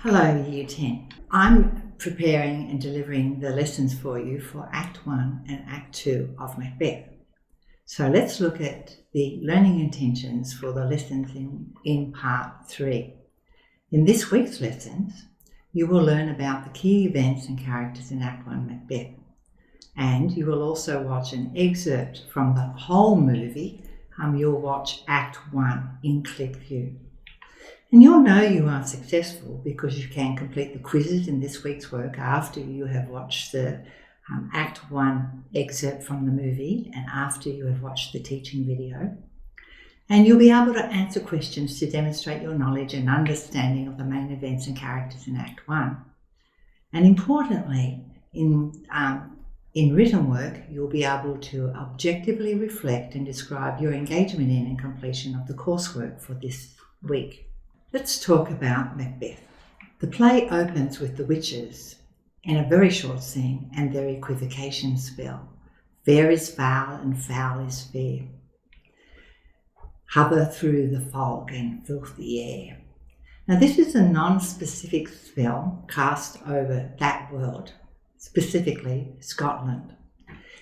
Hello Year 10. I'm preparing and delivering the lessons for you for Act 1 and Act 2 of Macbeth. So let's look at the learning intentions for the lessons in Part 3. In this week's lessons, you will learn about the key events and characters in Act 1 Macbeth. And you will also watch an excerpt from the whole movie. You'll watch Act 1 in click view. And you'll know you are successful because you can complete the quizzes in this week's work after you have watched the Act 1 excerpt from the movie and after you have watched the teaching video. And you'll be able to answer questions to demonstrate your knowledge and understanding of the main events and characters in Act 1. And importantly, in written work, you'll be able to objectively reflect and describe your engagement in and completion of the coursework for this week. Let's talk about Macbeth. The play opens with the witches in a very short scene and their equivocation spell. Fair is foul and foul is fair. Hover through the fog and filthy air. Now this is a non-specific spell cast over that world, specifically Scotland.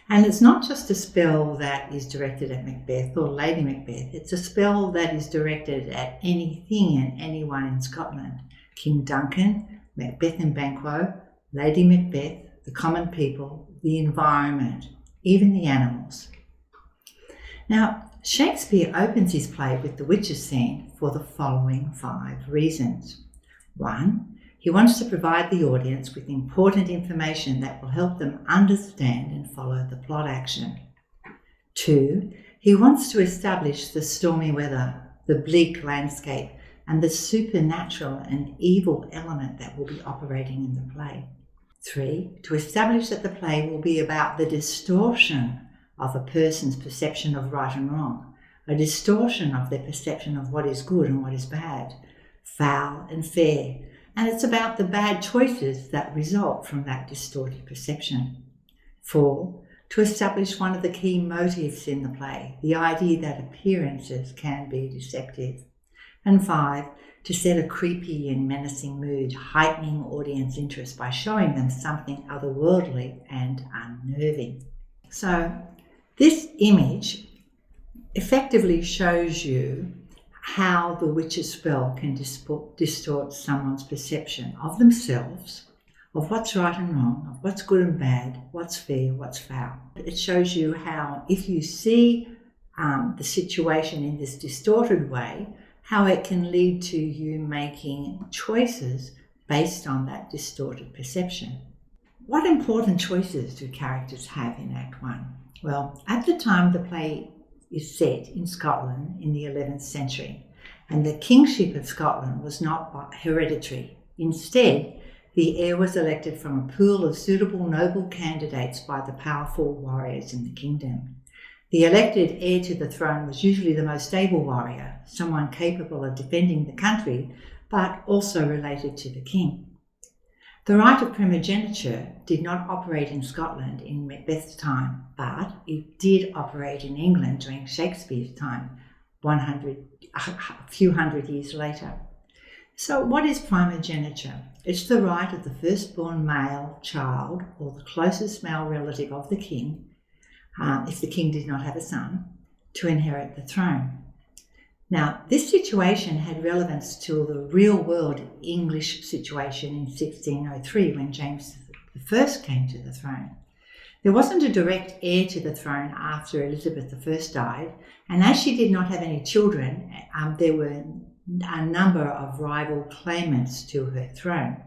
And it's not just a spell that is directed at Macbeth or Lady Macbeth, it's a spell that is directed at anything and anyone in Scotland. King Duncan, Macbeth and Banquo, Lady Macbeth, the common people, the environment, even the animals. Now, Shakespeare opens his play with the witches scene for the following 5 reasons. 1. He wants to provide the audience with important information that will help them understand and follow the plot action. 2. He wants to establish the stormy weather, the bleak landscape, and the supernatural and evil element that will be operating in the play. 3. To establish that the play will be about the distortion of a person's perception of right and wrong, a distortion of their perception of what is good and what is bad, foul and fair, and it's about the bad choices that result from that distorted perception. 4. To establish one of the key motives in the play, the idea that appearances can be deceptive. And 5. To set a creepy and menacing mood, heightening audience interest by showing them something otherworldly and unnerving. So this image effectively shows you how the witch's spell can distort someone's perception of themselves, of what's right and wrong, of what's good and bad, what's fair, what's foul. It shows you how, if you see the situation in this distorted way, how it can lead to you making choices based on that distorted perception. What important choices do characters have in Act 1? Well, at the time the play is set in Scotland in the 11th century, and the kingship of Scotland was not hereditary. Instead, the heir was elected from a pool of suitable noble candidates by the powerful warriors in the kingdom. The elected heir to the throne was usually the most able warrior, someone capable of defending the country, but also related to the king. The right of primogeniture did not operate in Scotland in Macbeth's time, but it did operate in England during Shakespeare's time, a few hundred years later. So what is primogeniture? It's the right of the firstborn male child or the closest male relative of the king, if the king did not have a son, to inherit the throne. Now, this situation had relevance to the real-world English situation in 1603 when James I came to the throne. There wasn't a direct heir to the throne after Elizabeth I died, and as she did not have any children, there were a number of rival claimants to her throne.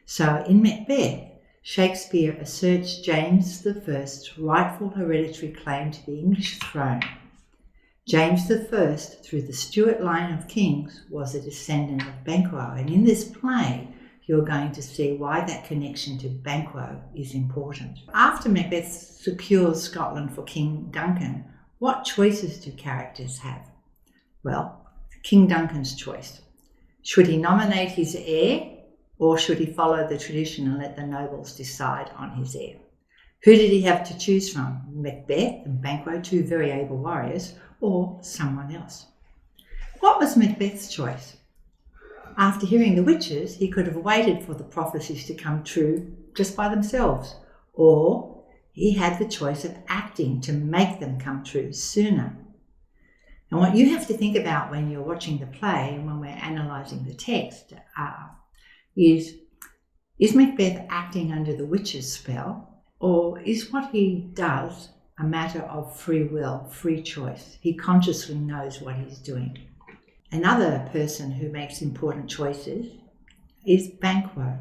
So in Macbeth, Shakespeare asserts James I's rightful hereditary claim to the English throne. James I, through the Stuart line of kings, was a descendant of Banquo, and in this play you're going to see why that connection to Banquo is important. After Macbeth secures Scotland for King Duncan, what choices do characters have? Well, King Duncan's choice. Should he nominate his heir, or should he follow the tradition and let the nobles decide on his heir? Who did he have to choose from? Macbeth and Banquo, 2 very able warriors, or someone else? What was Macbeth's choice? After hearing the witches, he could have waited for the prophecies to come true just by themselves, or he had the choice of acting to make them come true sooner. And what you have to think about when you're watching the play and when we're analysing the text is Macbeth acting under the witch's spell, or is what he does a matter of free will, free choice? He consciously knows what he's doing. Another person who makes important choices is Banquo.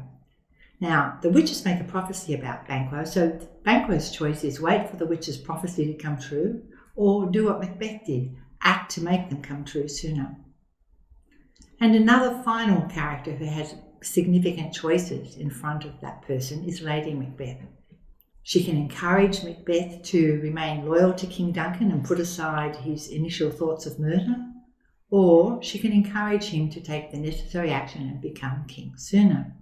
Now, the witches make a prophecy about Banquo, so Banquo's choice is wait for the witch's prophecy to come true, or do what Macbeth did, act to make them come true sooner. And another final character who has significant choices in front of that person is Lady Macbeth. She can encourage Macbeth to remain loyal to King Duncan and put aside his initial thoughts of murder, or she can encourage him to take the necessary action and become king sooner.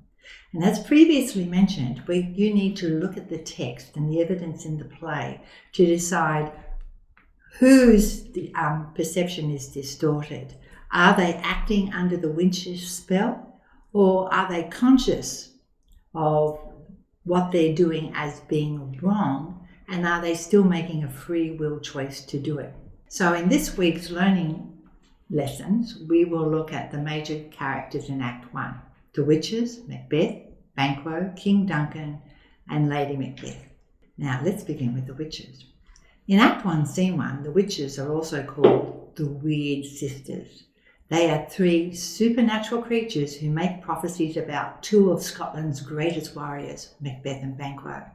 And as previously mentioned, you need to look at the text and the evidence in the play to decide whose perception is distorted. Are they acting under the witch's spell, or are they conscious of what they're doing as being wrong, and are they still making a free will choice to do it? So in this week's learning lessons, we will look at the major characters in Act 1. The witches, Macbeth, Banquo, King Duncan, and Lady Macbeth. Now let's begin with the witches. In Act 1, Scene 1, the witches are also called the Weird Sisters. They are 3 supernatural creatures who make prophecies about 2 of Scotland's greatest warriors, Macbeth and Banquo.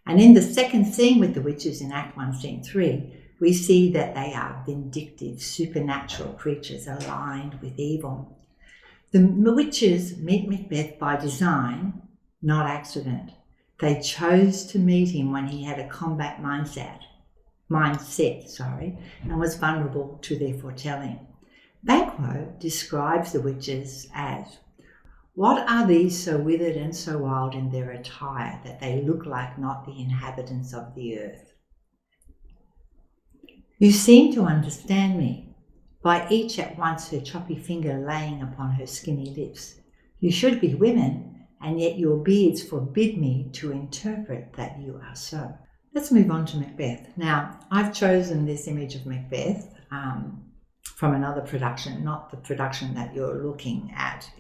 And in the second scene with the witches in Act 1, Scene 3, we see that they are vindictive, supernatural creatures aligned with evil. The witches meet Macbeth by design, not accident. They chose to meet him when he had a combat mindset, and was vulnerable to their foretelling. Banquo describes the witches as, "What are these so withered and so wild in their attire that they look like not the inhabitants of the earth? You seem to understand me, by each at once her choppy finger laying upon her skinny lips. You should be women, and yet your beards forbid me to interpret that you are so." Let's move on to Macbeth. Now, I've chosen this image of Macbeth from another production, not the production that you're looking at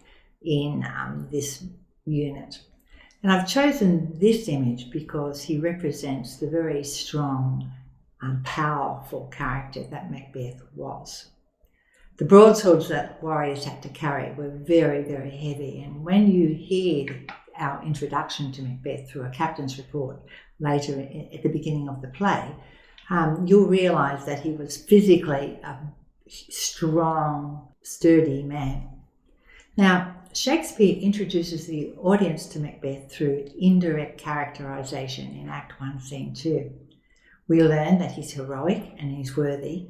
in this unit. And I've chosen this image because he represents the very strong and powerful character that Macbeth was. The broadswords that warriors had to carry were very, very heavy, and when you hear our introduction to Macbeth through a captain's report later at the beginning of the play, you'll realise that he was physically a strong, sturdy man. Now, Shakespeare introduces the audience to Macbeth through indirect characterisation in Act 1, Scene 2. We learn that he's heroic and he's worthy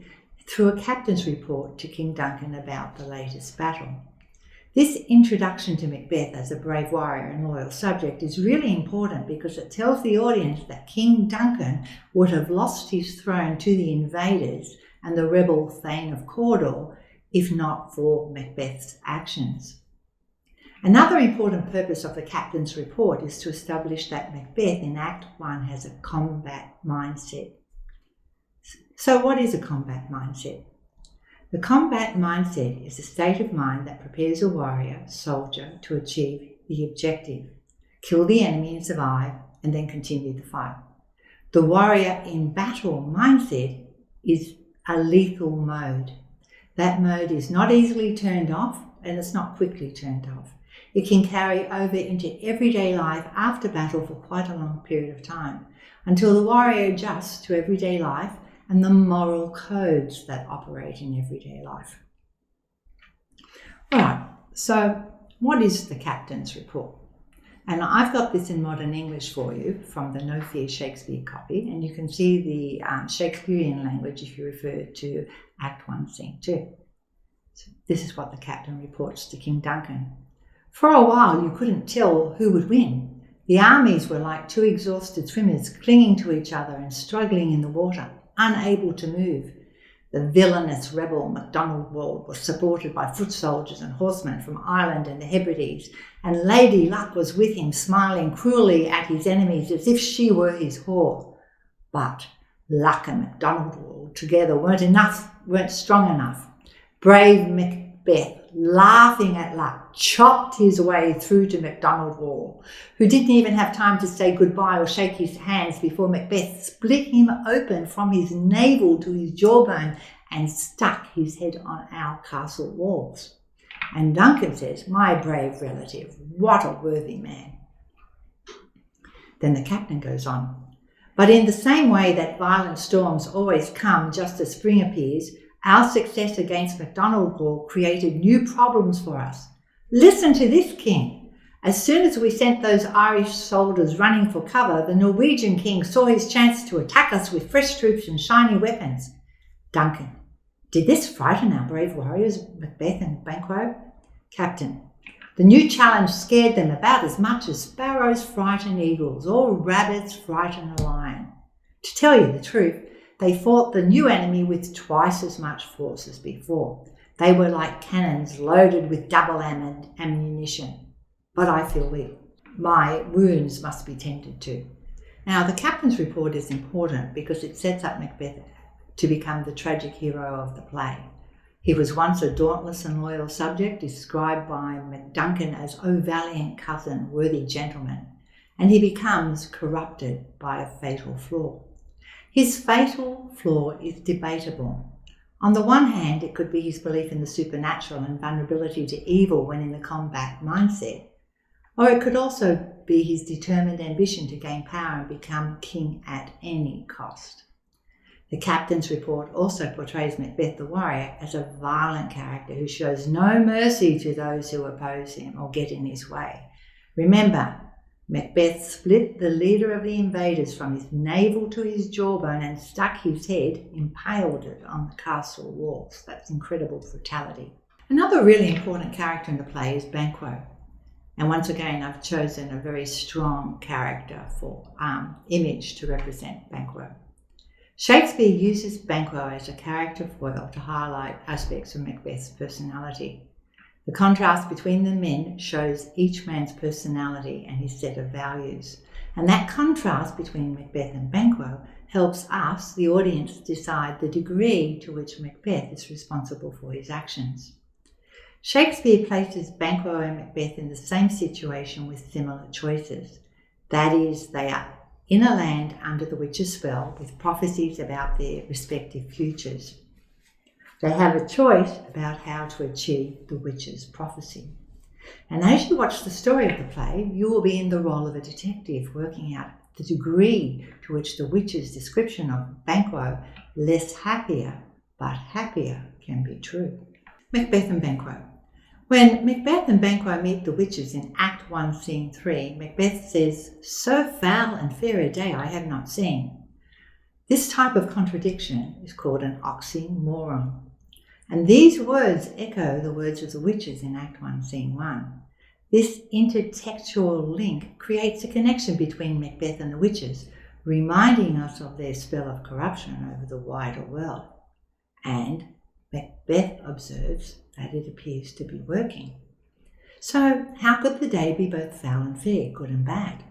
through a captain's report to King Duncan about the latest battle. This introduction to Macbeth as a brave warrior and loyal subject is really important because it tells the audience that King Duncan would have lost his throne to the invaders and the rebel Thane of Cawdor if not for Macbeth's actions. Another important purpose of the captain's report is to establish that Macbeth in Act 1 has a combat mindset. So what is a combat mindset? The combat mindset is a state of mind that prepares a warrior, soldier, to achieve the objective, kill the enemy and survive, and then continue the fight. The warrior in battle mindset is a lethal mode. That mode is not easily turned off, and it's not quickly turned off. It can carry over into everyday life after battle for quite a long period of time, until the warrior adjusts to everyday life and the moral codes that operate in everyday life. All right, so what is the captain's report? And I've got this in modern English for you from the No Fear Shakespeare copy, and you can see the Shakespearean language if you refer to Act 1, Scene 2. So this is what the captain reports to King Duncan. For a while you couldn't tell who would win. The armies were like 2 exhausted swimmers clinging to each other and struggling in the water, unable to move. The villainous rebel MacDonald Ward was supported by foot soldiers and horsemen from Ireland and the Hebrides, and Lady Luck was with him, smiling cruelly at his enemies as if she were his whore. But Luck and MacDonald Ward together weren't strong enough. Brave Macbeth, laughing at Luck, chopped his way through to MacDonald Ward, who didn't even have time to say goodbye or shake his hands before Macbeth split him open from his navel to his jawbone and stuck his head on our castle walls. And Duncan says, "My brave relative, what a worthy man." Then the captain goes on, "But in the same way that violent storms always come just as spring appears, our success against MacDonald Ward created new problems for us. Listen to this, King. As soon as we sent those Irish soldiers running for cover, the Norwegian king saw his chance to attack us with fresh troops and shiny weapons." Duncan, "Did this frighten our brave warriors, Macbeth and Banquo?" Captain, "The new challenge scared them about as much as sparrows frighten eagles or rabbits frighten a lion. To tell you the truth, they fought the new enemy with twice as much force as before. They were like cannons loaded with double ammunition. But I feel weak. My wounds must be tended to." Now, the captain's report is important because it sets up Macbeth to become the tragic hero of the play. He was once a dauntless and loyal subject, described by Duncan as "O valiant cousin, worthy gentleman," and he becomes corrupted by a fatal flaw. His fatal flaw is debatable. On the one hand, it could be his belief in the supernatural and vulnerability to evil when in the combat mindset, or it could also be his determined ambition to gain power and become king at any cost. The captain's report also portrays Macbeth the warrior as a violent character who shows no mercy to those who oppose him or get in his way. Remember, Macbeth split the leader of the invaders from his navel to his jawbone and stuck his head, impaled it on the castle walls. That's incredible brutality. Another really important character in the play is Banquo. And once again, I've chosen a very strong character for image to represent Banquo. Shakespeare uses Banquo as a character foil to highlight aspects of Macbeth's personality. The contrast between the men shows each man's personality and his set of values. And that contrast between Macbeth and Banquo helps us, the audience, decide the degree to which Macbeth is responsible for his actions. Shakespeare places Banquo and Macbeth in the same situation with similar choices. That is, they are in a land under the witch's spell with prophecies about their respective futures. They have a choice about how to achieve the witch's prophecy. And as you watch the story of the play, you will be in the role of a detective working out the degree to which the witch's description of Banquo, less happier but happier, can be true. Macbeth and Banquo. When Macbeth and Banquo meet the witches in Act 1, Scene 3, Macbeth says, "So foul and fair a day I have not seen." This type of contradiction is called an oxymoron. And these words echo the words of the witches in Act 1, Scene 1. This intertextual link creates a connection between Macbeth and the witches, reminding us of their spell of corruption over the wider world. And Macbeth observes that it appears to be working. So how could the day be both foul and fair, good and bad?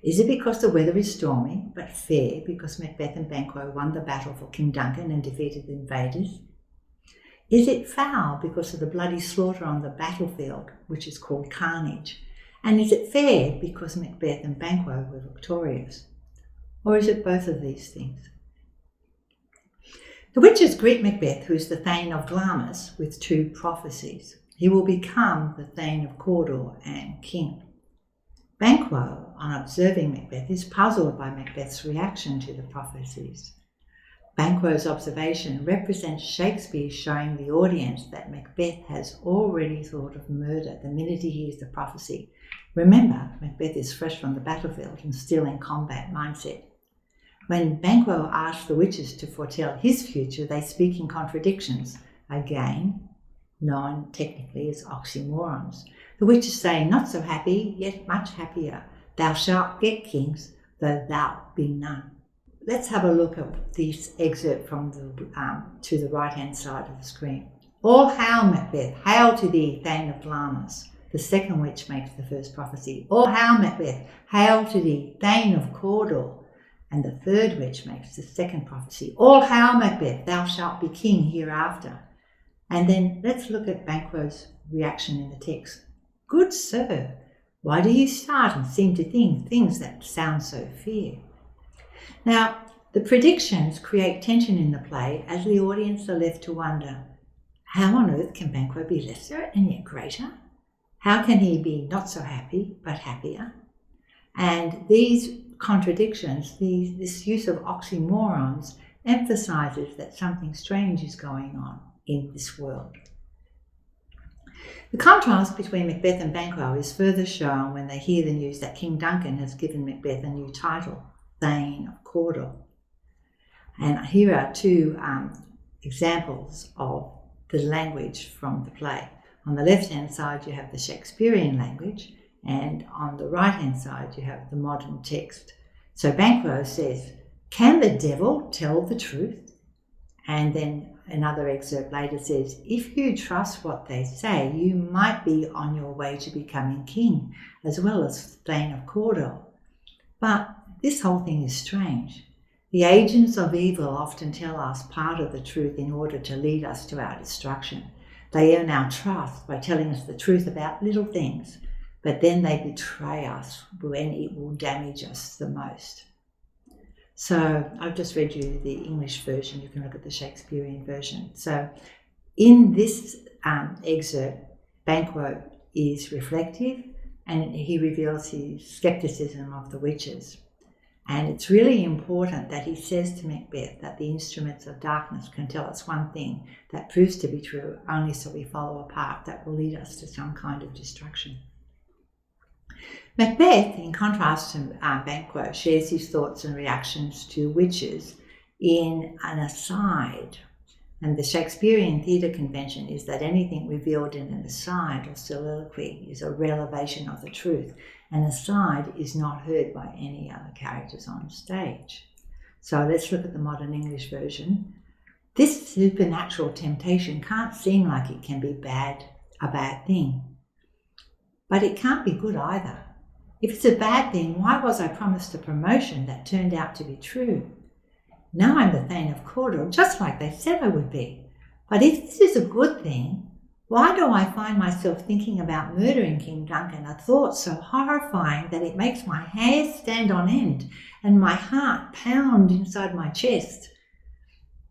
Is it because the weather is stormy, but fair because Macbeth and Banquo won the battle for King Duncan and defeated the invaders? Is it foul because of the bloody slaughter on the battlefield, which is called carnage? And is it fair because Macbeth and Banquo were victorious? Or is it both of these things? The witches greet Macbeth, who is the Thane of Glamis, with two prophecies. He will become the Thane of Cawdor and king. Banquo, on observing Macbeth, is puzzled by Macbeth's reaction to the prophecies. Banquo's observation represents Shakespeare showing the audience that Macbeth has already thought of murder the minute he hears the prophecy. Remember, Macbeth is fresh from the battlefield and still in combat mindset. When Banquo asks the witches to foretell his future, they speak in contradictions, again known technically as oxymorons. The witches say, "Not so happy, yet much happier. Thou shalt get kings, though thou be none." let's have a look at this excerpt from to the right-hand side of the screen. All hail, Macbeth, hail to thee, Thane of Glamis, the second witch makes the first prophecy. All hail, Macbeth, hail to thee, Thane of Cawdor, and the third witch makes the second prophecy. All hail, Macbeth, thou shalt be king hereafter. And then let's look at Banquo's reaction in the text. Good sir, why do you start and seem to think things that sound so fair? Now, the predictions create tension in the play as the audience are left to wonder, how on earth can Banquo be lesser and yet greater? How can he be not so happy but happier? And these contradictions, this use of oxymorons, emphasizes that something strange is going on in this world. The contrast between Macbeth and Banquo is further shown when they hear the news that King Duncan has given Macbeth a new title, Thane of Cawdor. And here are two examples of the language from the play. On the left-hand side, you have the Shakespearean language, and on the right-hand side, you have the modern text. So Banquo says, "Can the devil tell the truth?" And then another excerpt later says, "If you trust what they say, you might be on your way to becoming king, as well as Thane of Cawdor." But this whole thing is strange. The agents of evil often tell us part of the truth in order to lead us to our destruction. They earn our trust by telling us the truth about little things, but then they betray us when it will damage us the most. So I've just read you the English version. You can look at the Shakespearean version. So in this excerpt, Banquo is reflective and he reveals his skepticism of the witches. And it's really important that he says to Macbeth that the instruments of darkness can tell us one thing that proves to be true only so we follow a path that will lead us to some kind of destruction. Macbeth, in contrast to Banquo, shares his thoughts and reactions to witches in an aside. And the Shakespearean theatre convention is that anything revealed in an aside or soliloquy is a revelation of the truth. An aside is not heard by any other characters on stage. So let's look at the modern English version. This supernatural temptation can't seem like it can be a bad thing. But it can't be good either. If it's a bad thing, why was I promised a promotion that turned out to be true? Now I'm the Thane of Cawdor, just like they said I would be. But if this is a good thing, why do I find myself thinking about murdering King Duncan, a thought so horrifying that it makes my hair stand on end and my heart pound inside my chest?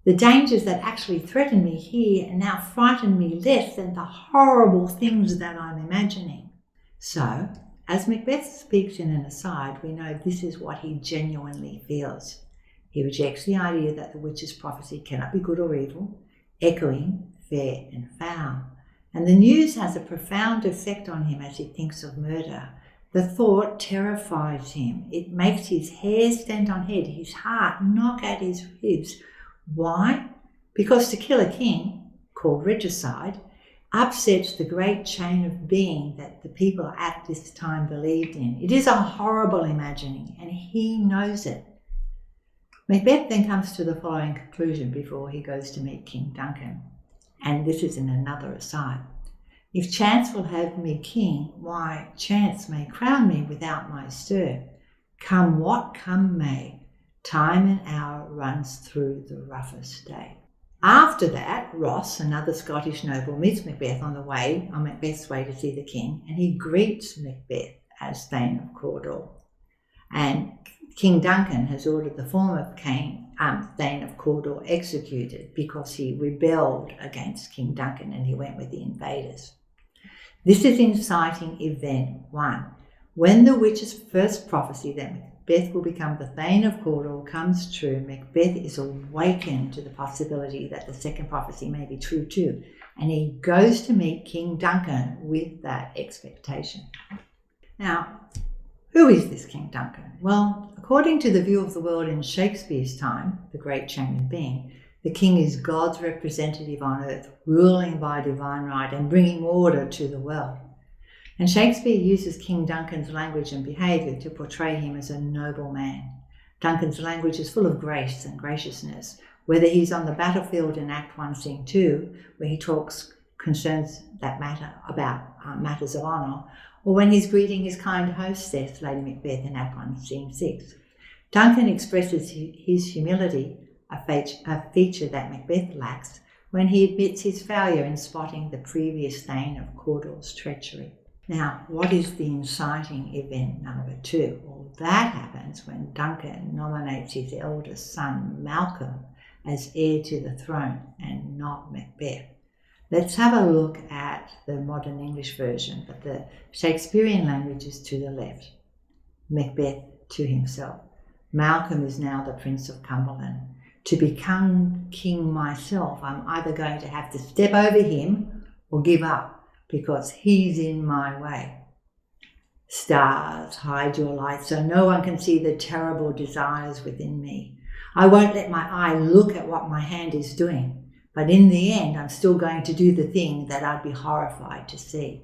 The dangers that actually threaten me here now frighten me less than the horrible things that I'm imagining. So, as Macbeth speaks in an aside, we know this is what he genuinely feels. He rejects the idea that the witch's prophecy cannot be good or evil, echoing fair and foul. And the news has a profound effect on him as he thinks of murder. The thought terrifies him. It makes his hair stand on end, his heart knock at his ribs. Why? Because to kill a king, called regicide, upsets the great chain of being that the people at this time believed in. It is a horrible imagining, and he knows it. Macbeth then comes to the following conclusion before he goes to meet King Duncan. And this is in another aside. If chance will have me king, why, chance may crown me without my stir. Come what come may, time and hour runs through the roughest day. After that, Ross, another Scottish noble, meets Macbeth on Macbeth's way to see the king, and he greets Macbeth as Thane of Cawdor. And King Duncan has ordered the former Thane of Cawdor executed because he rebelled against King Duncan and he went with the invaders. This is inciting event 1. When the witch's first prophecy that Macbeth will become the Thane of Cawdor comes true, Macbeth is awakened to the possibility that the second prophecy may be true too, and he goes to meet King Duncan with that expectation. Now, who is this King Duncan? Well, according to the view of the world in Shakespeare's time, the great chain of being, the king is God's representative on earth, ruling by divine right and bringing order to the world. And Shakespeare uses King Duncan's language and behaviour to portray him as a noble man. Duncan's language is full of grace and graciousness, whether he's on the battlefield in Act 1, Scene 2, where he talks concerns that matter about matters of honour, or when he's greeting his kind hostess, Lady Macbeth, in Act 1, Scene 6. Duncan expresses his humility, a feature that Macbeth lacks, when he admits his failure in spotting the previous Thane of Cawdor's treachery. Now, what is the inciting event number 2? Well, that happens when Duncan nominates his eldest son, Malcolm, as heir to the throne and not Macbeth. Let's have a look at the modern English version, but the Shakespearean language is to the left. Macbeth to himself. Malcolm is now the Prince of Cumberland. To become king myself, I'm either going to have to step over him or give up, because he's in my way. Stars, hide your light so no one can see the terrible desires within me. I won't let my eye look at what my hand is doing, but in the end I'm still going to do the thing that I'd be horrified to see.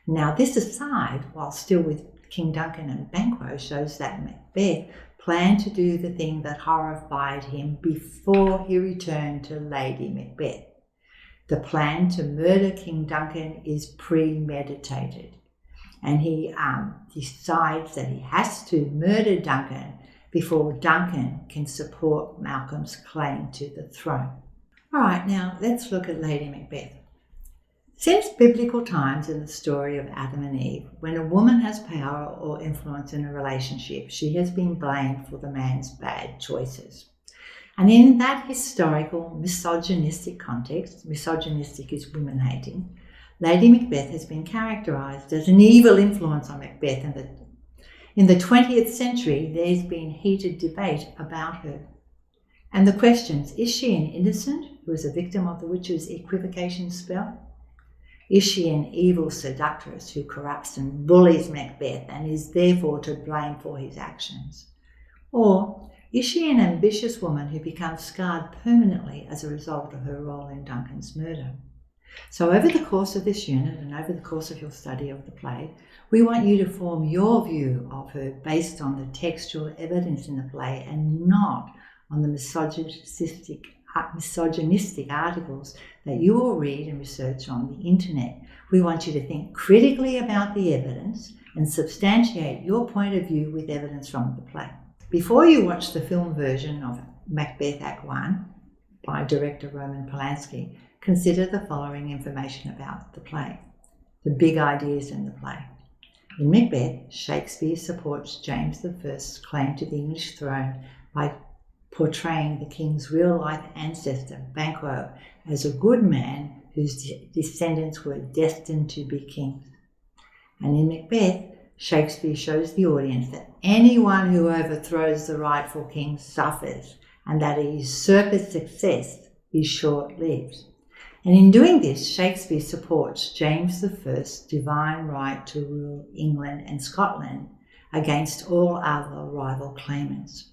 Now this aside, while still with King Duncan and Banquo, shows that Macbeth planned to do the thing that horrified him before he returned to Lady Macbeth. The plan to murder King Duncan is premeditated, and he decides that he has to murder Duncan before Duncan can support Malcolm's claim to the throne. All right, now let's look at Lady Macbeth. Since biblical times in the story of Adam and Eve, when a woman has power or influence in a relationship, she has been blamed for the man's bad choices. And in that historical misogynistic context, misogynistic is women-hating, Lady Macbeth has been characterised as an evil influence on Macbeth. In the 20th century, there's been heated debate about her. And the questions, is she an innocent who is a victim of the witch's equivocation spell? Is she an evil seductress who corrupts and bullies Macbeth and is therefore to blame for his actions? Or is she an ambitious woman who becomes scarred permanently as a result of her role in Duncan's murder? So over the course of this unit and over the course of your study of the play, we want you to form your view of her based on the textual evidence in the play and not on the misogynistic articles that you will read and research on the internet. We want you to think critically about the evidence and substantiate your point of view with evidence from the play. Before you watch the film version of Macbeth Act 1 by director Roman Polanski, consider the following information about the play, the big ideas in the play. In Macbeth, Shakespeare supports James I's claim to the English throne by portraying the king's real-life ancestor, Banquo, as a good man whose descendants were destined to be kings. And in Macbeth, Shakespeare shows the audience that anyone who overthrows the rightful king suffers, and that a usurper's success is short-lived. And in doing this, Shakespeare supports James I's divine right to rule England and Scotland against all other rival claimants.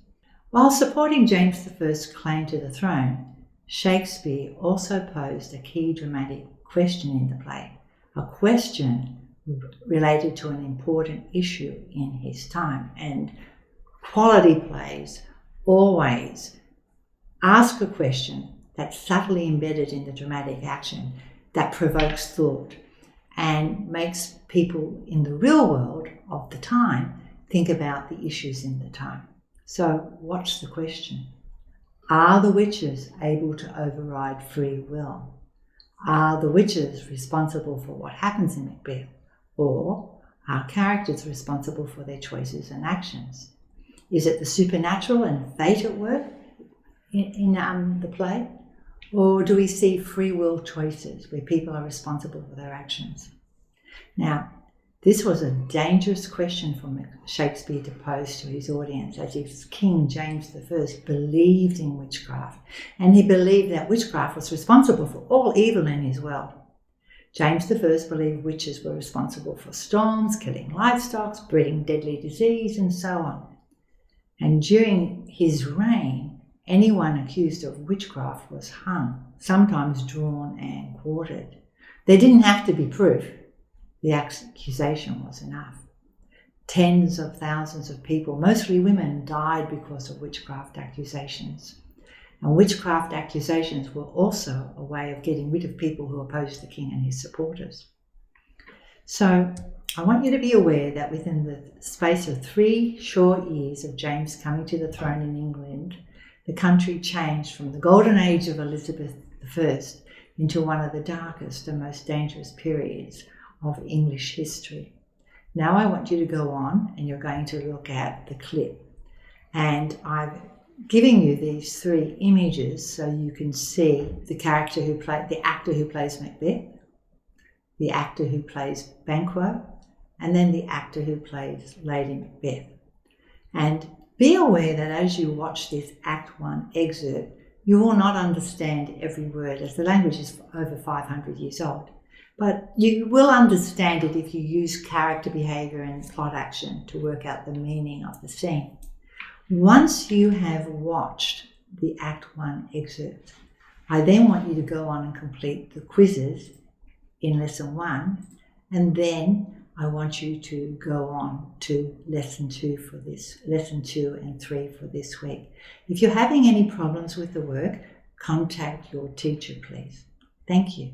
While supporting James I's claim to the throne, Shakespeare also posed a key dramatic question in the play, a question related to an important issue in his time. And quality plays always ask a question that's subtly embedded in the dramatic action that provokes thought and makes people in the real world of the time think about the issues in the time. So what's the question? Are the witches able to override free will? Are the witches responsible for what happens in Macbeth? Or are characters responsible for their choices and actions? Is it the supernatural and fate at work in the play? Or do we see free will choices where people are responsible for their actions? Now, this was a dangerous question for Shakespeare to pose to his audience, as his King James I believed in witchcraft, and he believed that witchcraft was responsible for all evil in his world. James I believed witches were responsible for storms, killing livestock, breeding deadly disease, and so on. And during his reign, anyone accused of witchcraft was hung, sometimes drawn and quartered. There didn't have to be proof. The accusation was enough. tens of thousands of people, mostly women, died because of witchcraft accusations. And witchcraft accusations were also a way of getting rid of people who opposed the king and his supporters. So I want you to be aware that within the space of 3 short years of James coming to the throne in England, the country changed from the golden age of Elizabeth I into one of the darkest and most dangerous periods of English history. Now I want you to go on and you're going to look at the clip. And I've given you these 3 images so you can see the actor who plays Macbeth, the actor who plays Banquo, and then the actor who plays Lady Macbeth. And be aware that as you watch this Act 1 excerpt, you will not understand every word, as the language is over 500 years old. But you will understand it if you use character behaviour and plot action to work out the meaning of the scene. Once you have watched the Act 1 excerpt, I then want you to go on and complete the quizzes in Lesson 1, and then I want you to go on to Lesson 2 and 3 for this week. If you're having any problems with the work, contact your teacher, please. Thank you.